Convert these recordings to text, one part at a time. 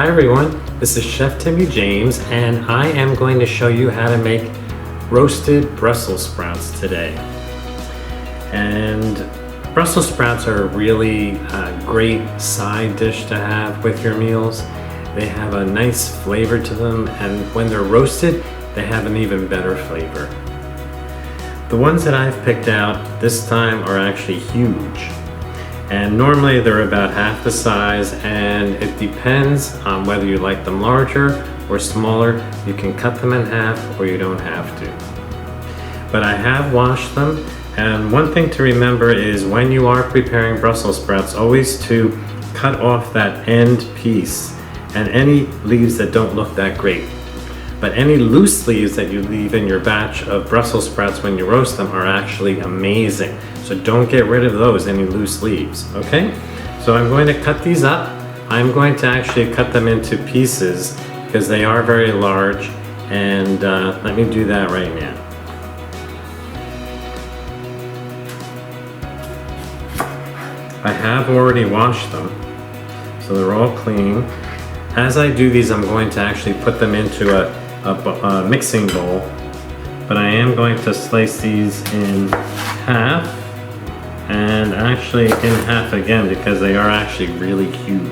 Hi everyone, this is Chef Timmy James and I am going to show you how to make roasted Brussels sprouts today. And Brussels sprouts are a really great side dish to have with your meals. They have a nice flavor to them, and when they're roasted, they have an even better flavor. The ones that I've picked out this time are actually huge. And normally they're about half the size, and it depends on whether you like them larger or smaller. You can cut them in half or you don't have to. But I have washed them, and one thing to remember is when you are preparing Brussels sprouts, always to cut off that end piece and any leaves that don't look that great. But any loose leaves that you leave in your batch of Brussels sprouts when you roast them are actually amazing. So don't get rid of those, any loose leaves, okay? So I'm going to cut these up. I'm going to actually cut them into pieces because they are very large, and let me do that right now. I have already washed them, so they're all clean. As I do these, I'm going to actually put them into a mixing bowl, but I am going to slice these in half, and actually in half again because they are actually really huge.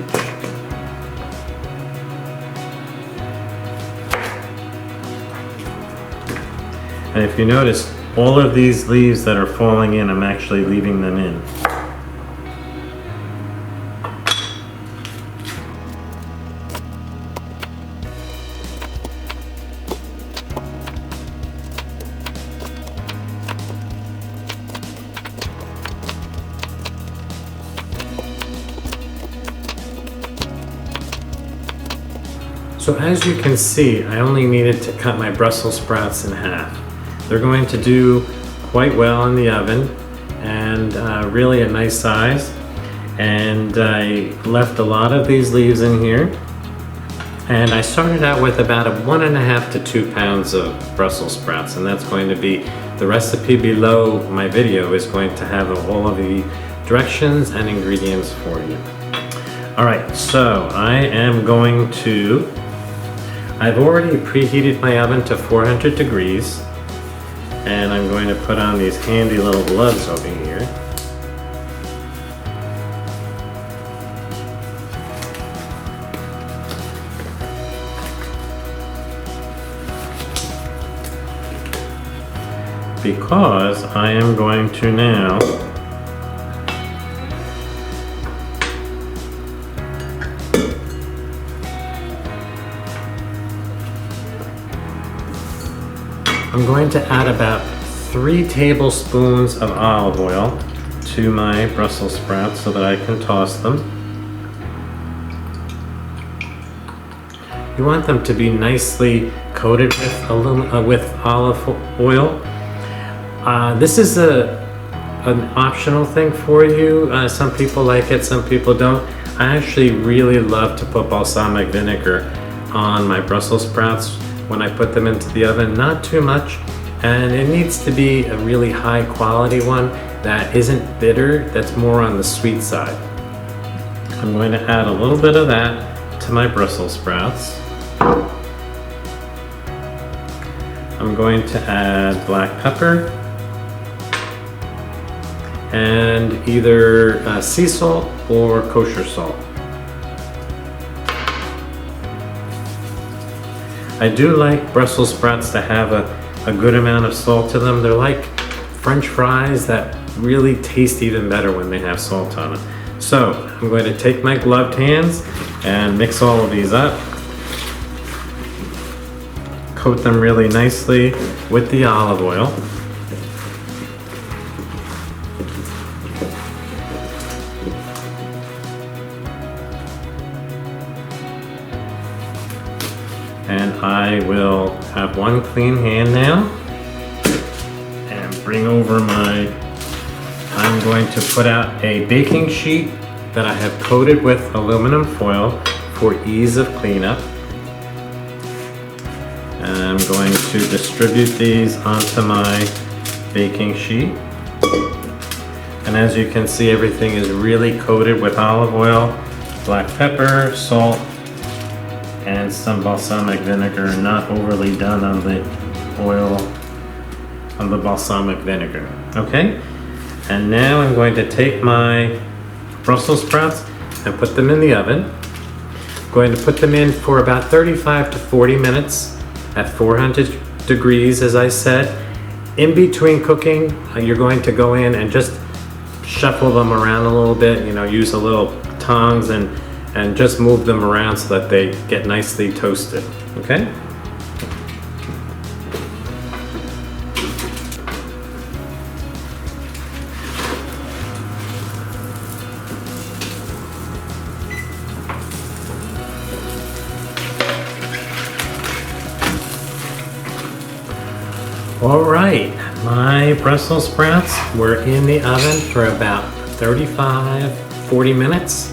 And if you notice, all of these leaves that are falling in, I'm actually leaving them in. So as you can see, I only needed to cut my Brussels sprouts in half. They're going to do quite well in the oven, and really a nice size. And I left a lot of these leaves in here. And I started out with about 1.5 to 2 pounds of Brussels sprouts, and that's going to be, the recipe below my video is going to have all of the directions and ingredients for you. All right, so I am going to, I've already preheated my oven to 400 degrees, and I'm going to put on these handy little gloves over here. Because I am going to now I'm going to add about 3 tablespoons of olive oil to my Brussels sprouts so that I can toss them. You want them to be nicely coated with olive oil. This is an optional thing for you. Some people like it, some people don't. I actually really love to put balsamic vinegar on my Brussels sprouts when I put them into the oven. Not too much, and it needs to be a really high quality one that isn't bitter, that's more on the sweet side. I'm going to add a little bit of that to my Brussels sprouts. I'm going to add black pepper and either sea salt or kosher salt. I do like Brussels sprouts to have a good amount of salt to them. They're like French fries that really taste even better when they have salt on them. So I'm going to take my gloved hands and mix all of these up. Coat them really nicely with the olive oil. And I will have one clean hand now and bring over I'm going to put out a baking sheet that I have coated with aluminum foil for ease of cleanup. And I'm going to distribute these onto my baking sheet. And as you can see, everything is really coated with olive oil, black pepper, salt, and some balsamic vinegar, not overly done on the oil, on the balsamic vinegar. Okay? And now I'm going to take my Brussels sprouts and put them in the oven. I'm going to put them in for about 35 to 40 minutes at 400 degrees, as I said. In between cooking, you're going to go in and just shuffle them around a little bit, use a little tongs and just move them around so that they get nicely toasted, okay? All right, my Brussels sprouts were in the oven for about 40 minutes.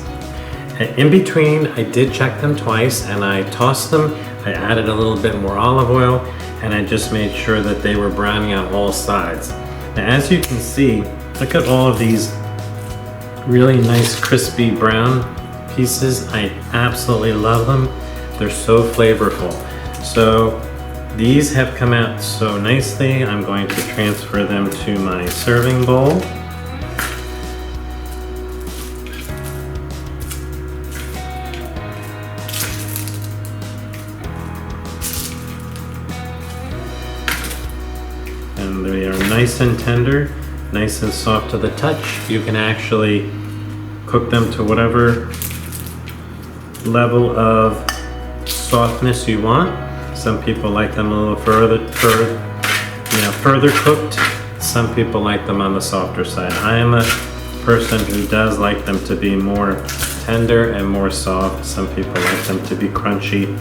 And in between, I did check them twice and I tossed them. I added a little bit more olive oil and I just made sure that they were browning on all sides. Now, as you can see, look at all of these really nice crispy brown pieces. I absolutely love them. They're so flavorful. So these have come out so nicely. I'm going to transfer them to my serving bowl. And they are nice and tender, nice and soft to the touch. You can actually cook them to whatever level of softness you want. Some people like them a little further cooked. Some people like them on the softer side. I am a person who does like them to be more tender and more soft. Some people like them to be crunchy.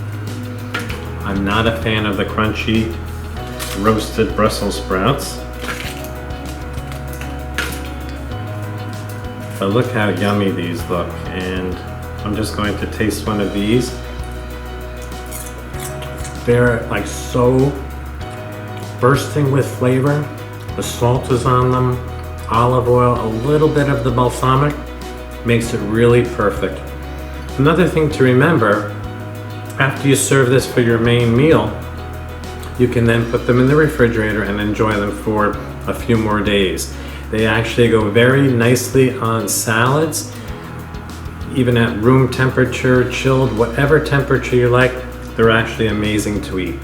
I'm not a fan of the crunchy roasted Brussels sprouts. But look how yummy these look. And I'm just going to taste one of these. They're like so bursting with flavor. The salt is on them, olive oil, a little bit of the balsamic makes it really perfect. Another thing to remember, after you serve this for your main meal, you can then put them in the refrigerator and enjoy them for a few more days. They actually go very nicely on salads, even at room temperature, chilled, whatever temperature you like. They're actually amazing to eat.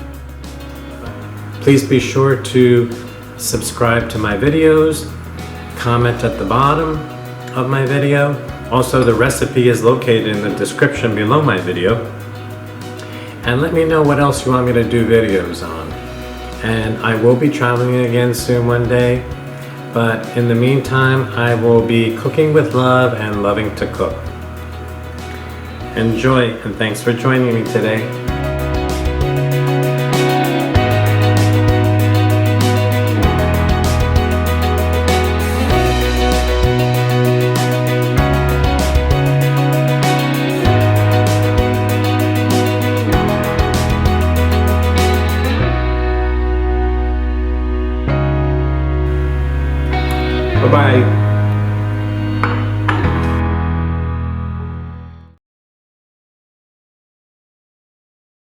Please be sure to subscribe to my videos, comment at the bottom of my video. Also, the recipe is located in the description below my video. And let me know what else you want me to do videos on. And I will be traveling again soon one day. But in the meantime, I will be cooking with love and loving to cook. Enjoy, and thanks for joining me today. Bye-bye.